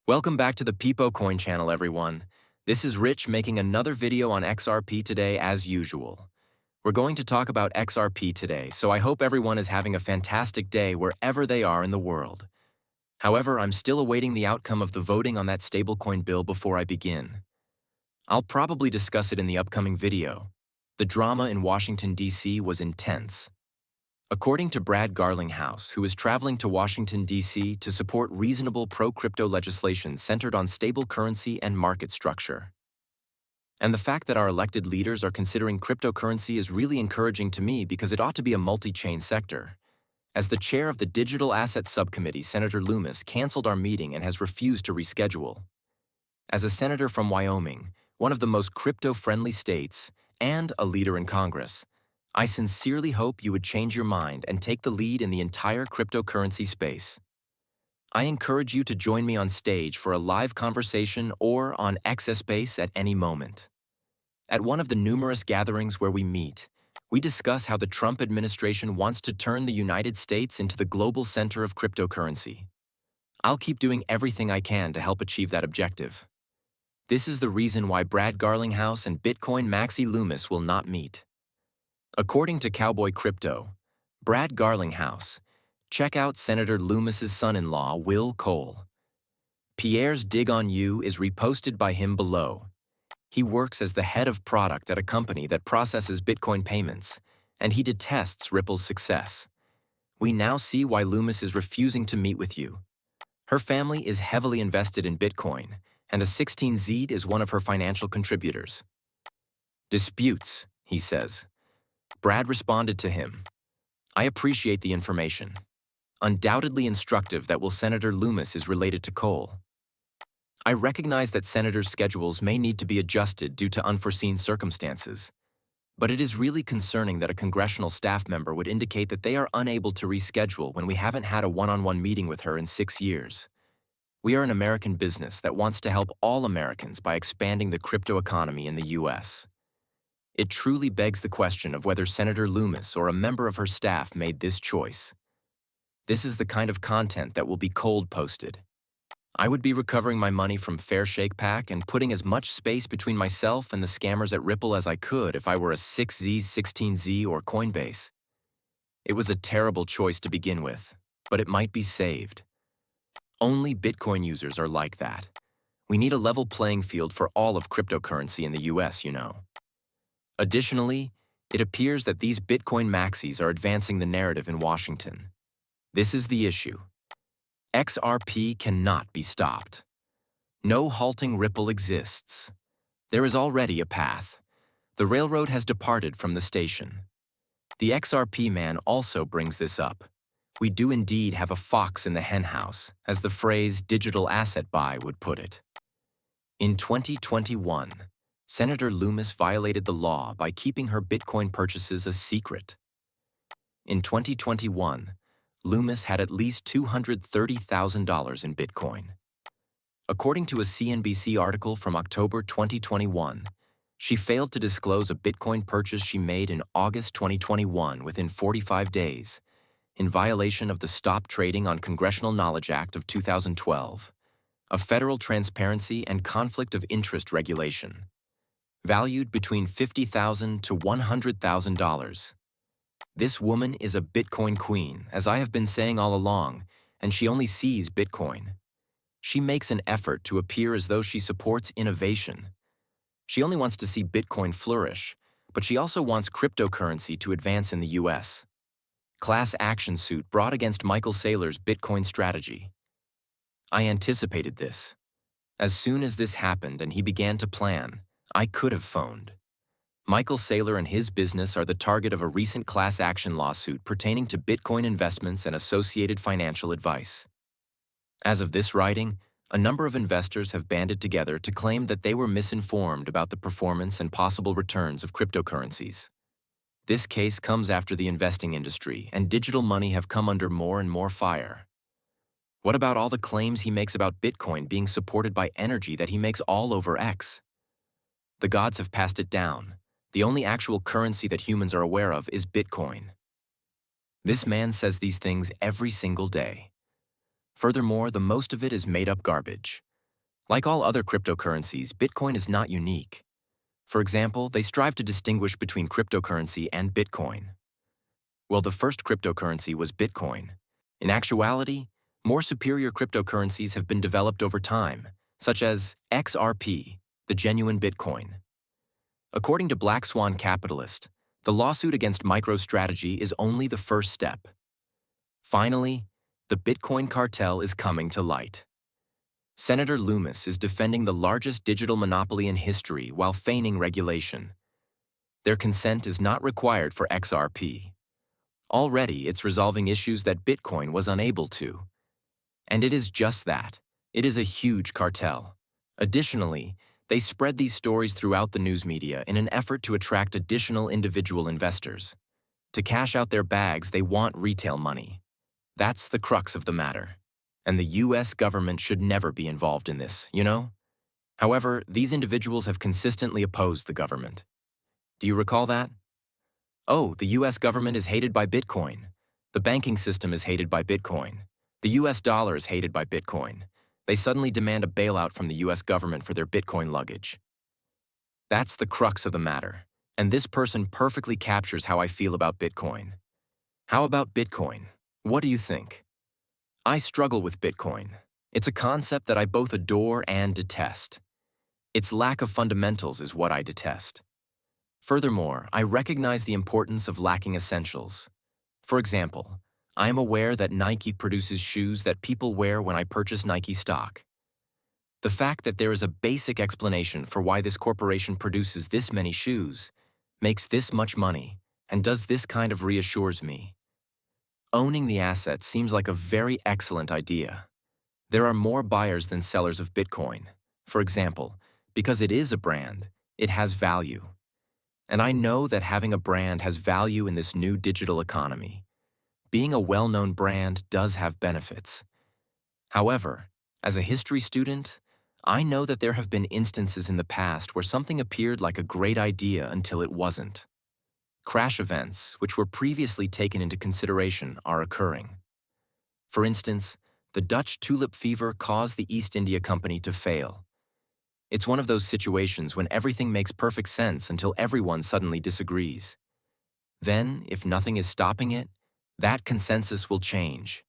Welcome back to the Peepo Coin channel, everyone. This is Rich making another video on XRP today as usual. We're going to talk about XRP today, so I hope everyone is having a fantastic day wherever they are in the world. However, I'm still awaiting the outcome of the voting on that stablecoin bill before I begin. I'll probably discuss it in the upcoming video. The drama in Washington, D.C. was intense. According to Brad Garlinghouse, who is traveling to Washington, D.C. to support reasonable pro-crypto legislation centered on stable currency and market structure. And the fact that our elected leaders are considering cryptocurrency is really encouraging to me because it ought to be a multi-chain sector. As the chair of the Digital Asset Subcommittee, Senator Lummis canceled our meeting and has refused to reschedule. As a senator from Wyoming, one of the most crypto-friendly states, and a leader in Congress, I sincerely hope you would change your mind and take the lead in the entire cryptocurrency space. I encourage you to join me on stage for a live conversation or on XSpace at any moment. At one of the numerous gatherings where we meet, we discuss how the Trump administration wants to turn the United States into the global center of cryptocurrency. I'll keep doing everything I can to help achieve that objective. This is the reason why Brad Garlinghouse and Bitcoin Maxi Lummis will not meet. According to Cowboy Crypto, Brad Garlinghouse, check out Senator Lummis's son-in-law, Will Cole. Pierre's dig on you is reposted by him below. He works as the head of product at a company that processes Bitcoin payments, and he detests Ripple's success. We now see why Lummis is refusing to meet with you. Her family is heavily invested in Bitcoin, and a 16Z is one of her financial contributors. Disputes, he says. Brad responded to him, I appreciate the information. Undoubtedly instructive that Senator Lummis is related to Cole. I recognize that senators' schedules may need to be adjusted due to unforeseen circumstances, but it is really concerning that a congressional staff member would indicate that they are unable to reschedule when we haven't had a one-on-one meeting with her in 6 years. We are an American business that wants to help all Americans by expanding the crypto economy in the U.S. It truly begs the question of whether Senator Lummis or a member of her staff made this choice. This is the kind of content that will be cold posted. I would be recovering my money from Fair Shake Pack and putting as much space between myself and the scammers at Ripple as I could if I were a 6Z, 16Z, or Coinbase. It was a terrible choice to begin with, but it might be saved. Only Bitcoin users are like that. We need a level playing field for all of cryptocurrency in the US, you know. Additionally, it appears that these Bitcoin maxis are advancing the narrative in Washington. This is the issue. XRP cannot be stopped. No halting Ripple exists. There is already a path. The railroad has departed from the station. The XRP man also brings this up. We do indeed have a fox in the henhouse, as the phrase digital asset buy would put it. In 2021, Senator Lummis violated the law by keeping her Bitcoin purchases a secret. In 2021, Lummis had at least $230,000 in Bitcoin. According to a CNBC article from October 2021, she failed to disclose a Bitcoin purchase she made in August 2021 within 45 days, in violation of the Stop Trading on Congressional Knowledge Act of 2012, a federal transparency and conflict of interest regulation, valued between $50,000 to $100,000. This woman is a Bitcoin queen, as I have been saying all along, and she only sees Bitcoin. She makes an effort to appear as though she supports innovation. She only wants to see Bitcoin flourish, but she also wants cryptocurrency to advance in the US. Class action suit brought against Michael Saylor's Bitcoin strategy. I anticipated this. As soon as this happened and he began to plan, I could have phoned. Michael Saylor and his business are the target of a recent class action lawsuit pertaining to Bitcoin investments and associated financial advice. As of this writing, a number of investors have banded together to claim that they were misinformed about the performance and possible returns of cryptocurrencies. This case comes after the investing industry and digital money have come under more and more fire. What about all the claims he makes about Bitcoin being supported by energy that he makes all over X? The gods have passed it down. The only actual currency that humans are aware of is Bitcoin. This man says these things every single day. Furthermore, the most of it is made-up garbage. Like all other cryptocurrencies, Bitcoin is not unique. For example, they strive to distinguish between cryptocurrency and Bitcoin. Well, the first cryptocurrency was Bitcoin. In actuality, more superior cryptocurrencies have been developed over time, such as XRP, the genuine Bitcoin. According to Black Swan Capitalist, the lawsuit against MicroStrategy is only the first step. Finally, the Bitcoin cartel is coming to light. Senator Lummis is defending the largest digital monopoly in history while feigning regulation. Their consent is not required for XRP. Already, it's resolving issues that Bitcoin was unable to. And it is just that. It is a huge cartel. Additionally, they spread these stories throughout the news media in an effort to attract additional individual investors. To cash out their bags, they want retail money. That's the crux of the matter. And the US government should never be involved in this, you know? However, these individuals have consistently opposed the government. Do you recall that? Oh, the US government is hated by Bitcoin. The banking system is hated by Bitcoin. The US dollar is hated by Bitcoin. They suddenly demand a bailout from the US government for their Bitcoin luggage. That's the crux of the matter, and this person perfectly captures how I feel about Bitcoin. How about Bitcoin? What do you think? I struggle with Bitcoin. It's a concept that I both adore and detest. Its lack of fundamentals is what I detest. Furthermore, I recognize the importance of lacking essentials. For example, I am aware that Nike produces shoes that people wear when I purchase Nike stock. The fact that there is a basic explanation for why this corporation produces this many shoes, makes this much money, and does this kind of reassures me. Owning the asset seems like a very excellent idea. There are more buyers than sellers of Bitcoin. For example, because it is a brand, it has value. And I know that having a brand has value in this new digital economy. Being a well-known brand does have benefits. However, as a history student, I know that there have been instances in the past where something appeared like a great idea until it wasn't. Crash events, which were previously taken into consideration, are occurring. For instance, the Dutch tulip fever caused the East India Company to fail. It's one of those situations when everything makes perfect sense until everyone suddenly disagrees. Then, if nothing is stopping it, that consensus will change.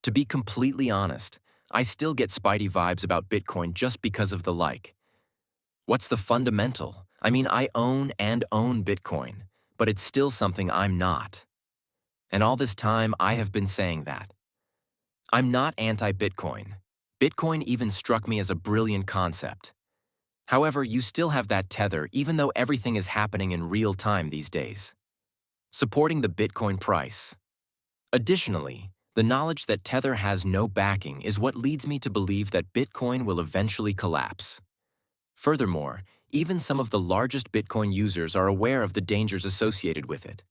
To be completely honest, I still get spidey vibes about Bitcoin just because of the like. What's the fundamental? I mean, I own Bitcoin, but it's still something I'm not. And all this time, I have been saying that. I'm not anti-Bitcoin. Bitcoin even struck me as a brilliant concept. However, you still have that tether even though everything is happening in real time these days. Supporting the Bitcoin price. Additionally, the knowledge that Tether has no backing is what leads me to believe that Bitcoin will eventually collapse. Furthermore, even some of the largest Bitcoin users are aware of the dangers associated with it.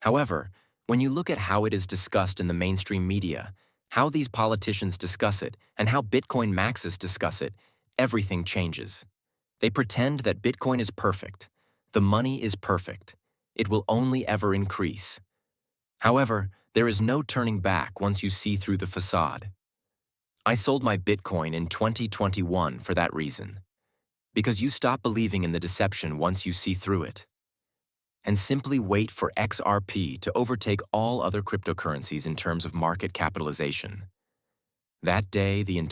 However, when you look at how it is discussed in the mainstream media, how these politicians discuss it, and how Bitcoin maxis discuss it, everything changes. They pretend that Bitcoin is perfect. The money is perfect. It will only ever increase. However, there is no turning back once you see through the facade. I sold my Bitcoin in 2021 for that reason. Because you stop believing in the deception once you see through it. And simply wait for XRP to overtake all other cryptocurrencies in terms of market capitalization. That day, the entire